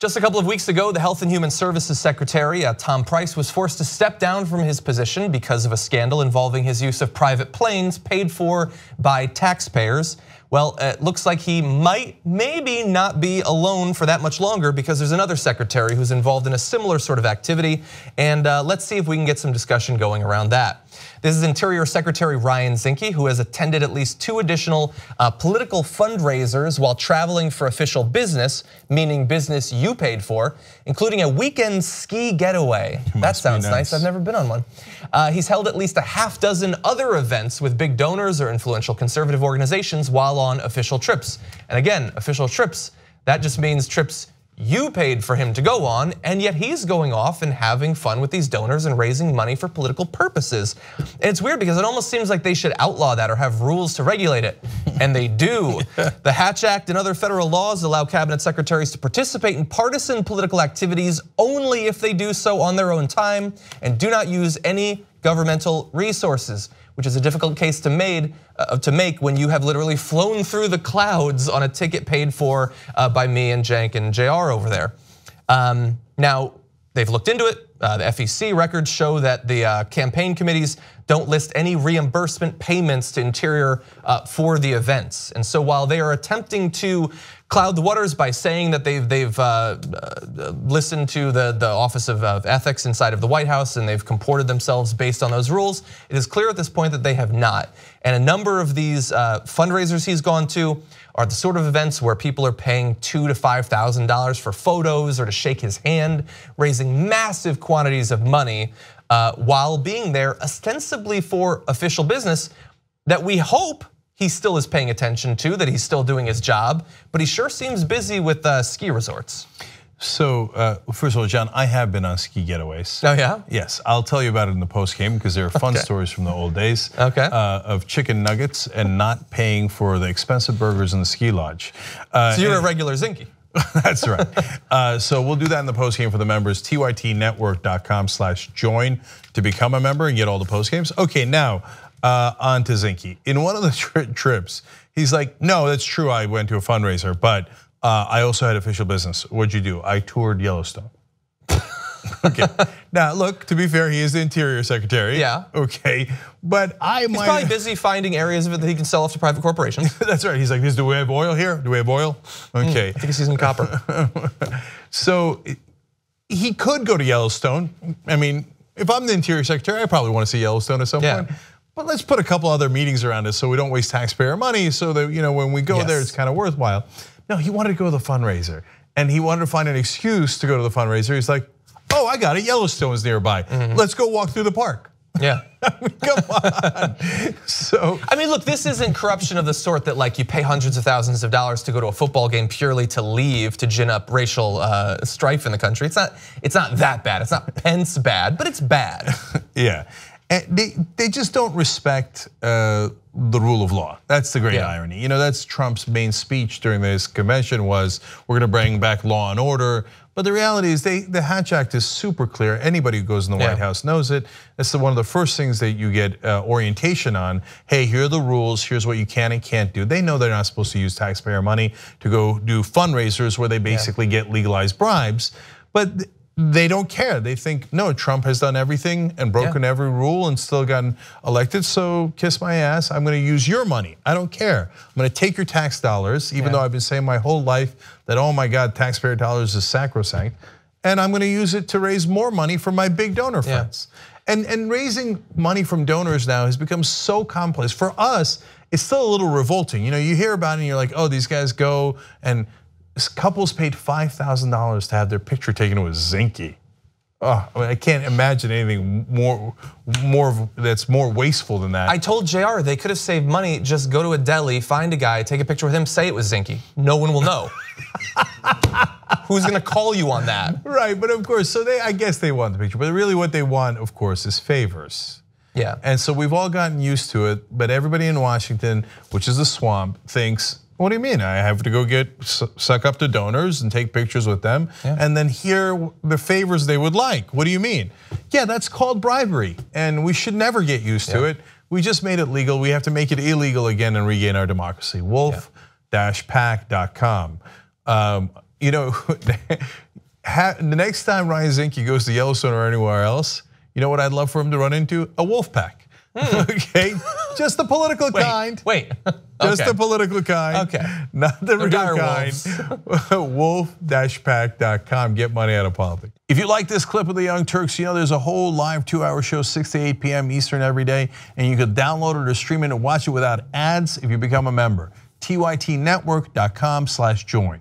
Just a couple of weeks ago, the Health and Human Services Secretary, Tom Price, was forced to step down from his position because of a scandal involving his use of private planes paid for by taxpayers. Well, it looks like he maybe not be alone for that much longer, because there's another secretary who's involved in a similar sort of activity. And let's see if we can get some discussion going around that. This is Interior Secretary Ryan Zinke, who has attended at least 2 additional political fundraisers while traveling for official business, meaning business you paid for, including a weekend ski getaway. That sounds nice. I've never been on one. He's held at least a half dozen other events with big donors or influential conservative organizations while on official trips. And again, official trips, that just means trips you paid for him to go on, and yet he's going off and having fun with these donors and raising money for political purposes. And it's weird because it almost seems like they should outlaw that or have rules to regulate it, and they do. The Hatch Act and other federal laws allow cabinet secretaries to participate in partisan political activities only if they do so on their own time and do not use any governmental resources, which is a difficult case to make when you have literally flown through the clouds on a ticket paid for by me and Cenk and JR over there. Now, they've looked into it. The FEC records show that the campaign committees don't list any reimbursement payments to Interior for the events. And so while they are attempting to cloud the waters by saying that they've listened to the Office of Ethics inside of the White House and they've comported themselves based on those rules, it is clear at this point that they have not. And a number of these fundraisers he's gone to are the sort of events where people are paying $2,000 to $5,000 for photos or to shake his hand, raising massive quantities of money while being there ostensibly for official business that we hope he still is paying attention to, that he's still doing his job, but he sure seems busy with ski resorts. So first of all, John, I have been on ski getaways. Oh yeah? Yes, I'll tell you about it in the post game because there are fun stories from the old days of chicken nuggets and not paying for the expensive burgers in the ski lodge. So you're a regular Zinke. That's right. So we'll do that in the post game for the members. tytnetwork.com/join to become a member and get all the post games. Okay, now on to Zinke. In one of the trips, he's like, no, that's true, I went to a fundraiser, but I also had official business. What'd you do? I toured Yellowstone. Okay, now look, to be fair, he is the Interior Secretary. Yeah. Okay, but he's probably busy finding areas of it that he can sell off to private corporations. That's right, he's like, do we have oil here? Do we have oil? Okay. I think he sees some copper. So he could go to Yellowstone. I mean, if I'm the Interior Secretary, I probably want to see Yellowstone at some point. But let's put a couple other meetings around us so we don't waste taxpayer money, so that when we go there, it's kind of worthwhile. No, he wanted to go to the fundraiser, and he wanted to find an excuse to go to the fundraiser. He's like, oh, I got it, Yellowstone is nearby. Let's go walk through the park. Yeah. I mean, come on. So I mean, look, this isn't corruption of the sort that like you pay hundreds of thousands of dollars to go to a football game purely to leave, to gin up racial strife in the country. It's not that bad. It's not Pence bad, but it's bad. Yeah. And they just don't respect the rule of law. That's the great irony. That's Trump's main speech during this convention was, we're gonna bring back law and order. But the reality is the Hatch Act is super clear. Anybody who goes in the White House knows it. It's one of the first things that you get orientation on. Hey, here are the rules, here's what you can and can't do. They know they're not supposed to use taxpayer money to go do fundraisers where they basically get legalized bribes. But they don't care. They think, no, Trump has done everything and broken every rule and still gotten elected, so kiss my ass, I'm gonna use your money. I don't care. I'm gonna take your tax dollars, even though I've been saying my whole life that, oh my God, taxpayer dollars is sacrosanct, and I'm gonna use it to raise more money for my big donor friends. And raising money from donors now has become so complex. For us, it's still a little revolting. You hear about it and you're like, oh, these guys go and couples paid $5,000 to have their picture taken with Zinke. Oh, I can't imagine anything more that's more wasteful than that. I told JR they could have saved money. Just go to a deli, find a guy, take a picture with him, say it was Zinke. No one will know. Who's gonna call you on that? Right, but of course, so I guess they want the picture, but really what they want, of course, is favors. Yeah. And so we've all gotten used to it, but everybody in Washington, which is the swamp, thinks, what do you mean? I have to go suck up to donors and take pictures with them and then hear the favors they would like. What do you mean? Yeah, that's called bribery, and we should never get used to it. We just made it legal. We have to make it illegal again and regain our democracy. Wolf-pack.com. The next time Ryan Zinke goes to Yellowstone or anywhere else, you know what I'd love for him to run into? A wolf pack. Okay, just the political kind. Wait. Just the political kind. Okay. Not the real kind. Wolf-pack.com. Get money out of politics. If you like this clip of the Young Turks, you know there's a whole live 2-hour show, 6 to 8 p.m. Eastern every day, and you can download it or stream it and watch it without ads if you become a member. tytnetwork.com/join.